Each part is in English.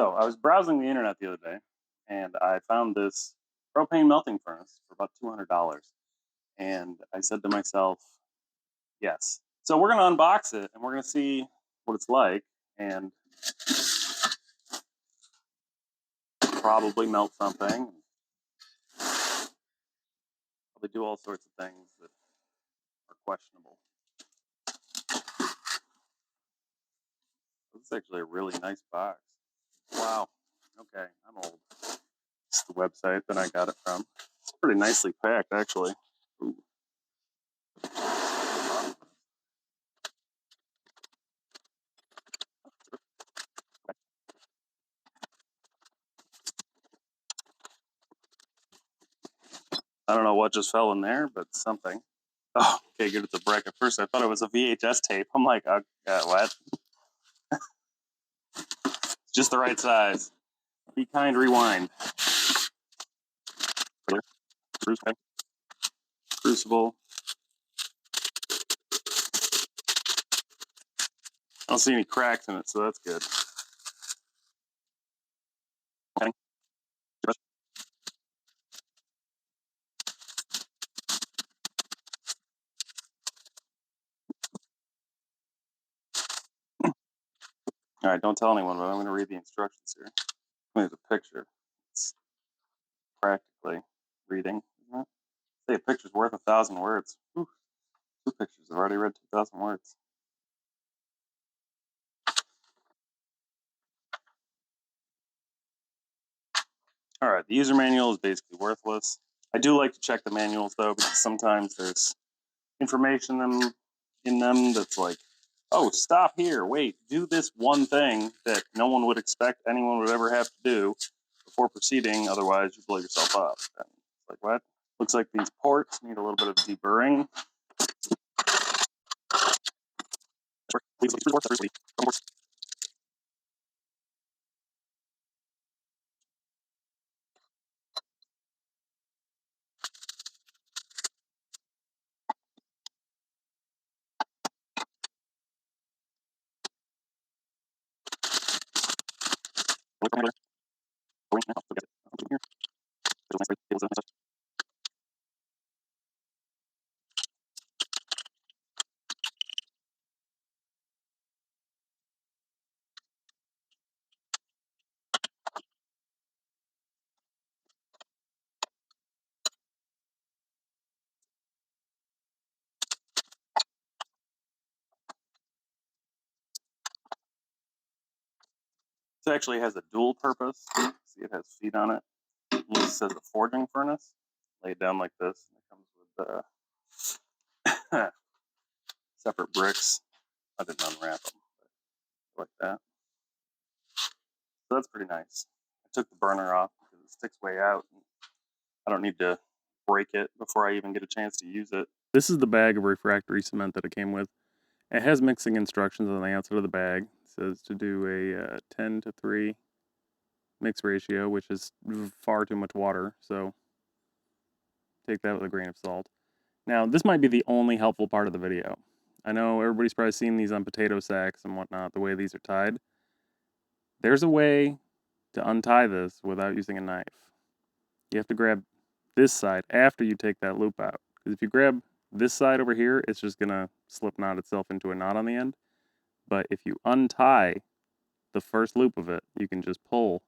So I was browsing the internet the other day, and I found this propane melting furnace for about $200. And I said to myself, yes. So we're going to unbox it, and we're going to see what it's like, and probably melt something. Probably do all sorts of things that are questionable. This is actually a really nice box. Wow. Okay, I'm old. It's the website that I got it from. It's pretty nicely packed, actually. Ooh. I don't know what just fell in there, but something. Oh, okay, good. It's a brick. At first, I thought it was a VHS tape. I'm like, what? It's just the right size. Be kind, rewind. Crucible. I don't see any cracks in it, so that's good. All right, don't tell anyone, but I'm going to read the instructions here. There's a picture. It's practically reading, isn't it? Say a picture's worth 1,000 words. Whew. 2 pictures. I've already read 2,000 words. All right, the user manual is basically worthless. I do like to check the manuals, though, because sometimes there's information in them that's like, oh, stop here, wait, do this one thing that no one would expect anyone would ever have to do before proceeding, otherwise you blow yourself up. And it's like, what? Looks like these ports need a little bit of deburring. This actually has a dual purpose. See, it has feet on it. It says a forging furnace. Lay it down like this. And it comes with separate bricks. I didn't unwrap them, but like that. So that's pretty nice. I took the burner off because it sticks way out. I don't need to break it before I even get a chance to use it. This is the bag of refractory cement that it came with. It has mixing instructions on the outside of the bag. It says to do a 10-3 mix ratio, which is far too much water, so take that with a grain of salt. Now, this might be the only helpful part of the video. I know everybody's probably seen these on potato sacks and whatnot, the way these are tied. There's a way to untie this without using a knife. You have to grab this side after you take that loop out. Because if you grab this side over here, it's just going to slip knot itself into a knot on the end. But if you untie the first loop of it, you can just pull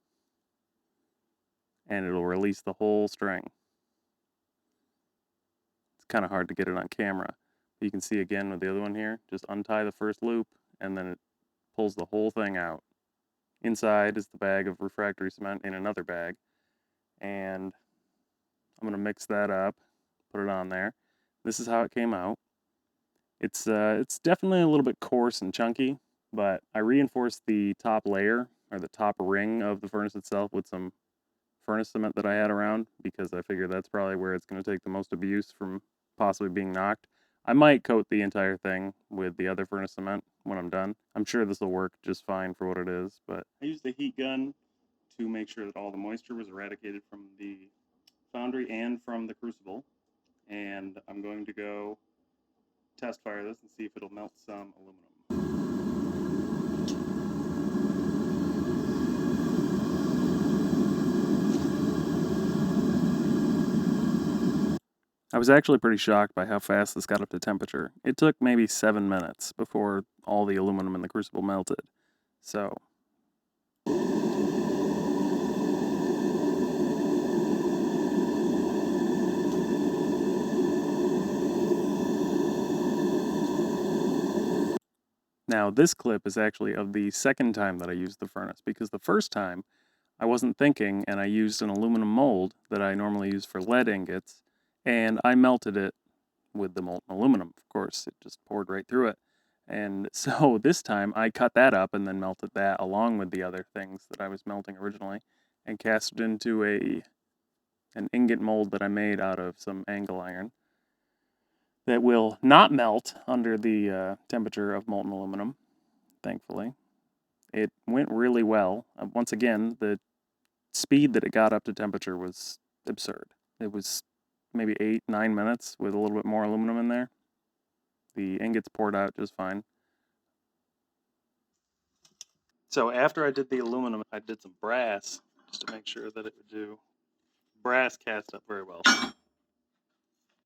and it'll release the whole string. It's kind of hard to get it on camera. You can see again with the other one here, just untie the first loop and then it pulls the whole thing out. Inside is the bag of refractory cement in another bag. And I'm going to mix that up, put it on there. This is how it came out. It's definitely a little bit coarse and chunky, but I reinforced the top layer, or the top ring of the furnace itself with some furnace cement that I had around, because I figured that's probably where it's going to take the most abuse from possibly being knocked. I might coat the entire thing with the other furnace cement when I'm done. I'm sure this will work just fine for what it is, but I used the heat gun to make sure that all the moisture was eradicated from the Foundry and from the crucible, and I'm going to go test fire this and see if it'll melt some aluminum. I was actually pretty shocked by how fast this got up to temperature. It took maybe 7 minutes before all the aluminum in the crucible melted. So now this clip is actually of the second time that I used the furnace, because the first time I wasn't thinking and I used an aluminum mold that I normally use for lead ingots, and I melted it with the molten aluminum. Of course, it just poured right through it. And so this time I cut that up and then melted that along with the other things that I was melting originally and cast it into an ingot mold that I made out of some angle iron that will not melt under the temperature of molten aluminum, thankfully. It went really well. Once again, the speed that it got up to temperature was absurd. It was maybe 8-9 minutes with a little bit more aluminum in there. The ingots poured out just fine. So after I did the aluminum, I did some brass just to make sure that it would do. Brass cast up very well.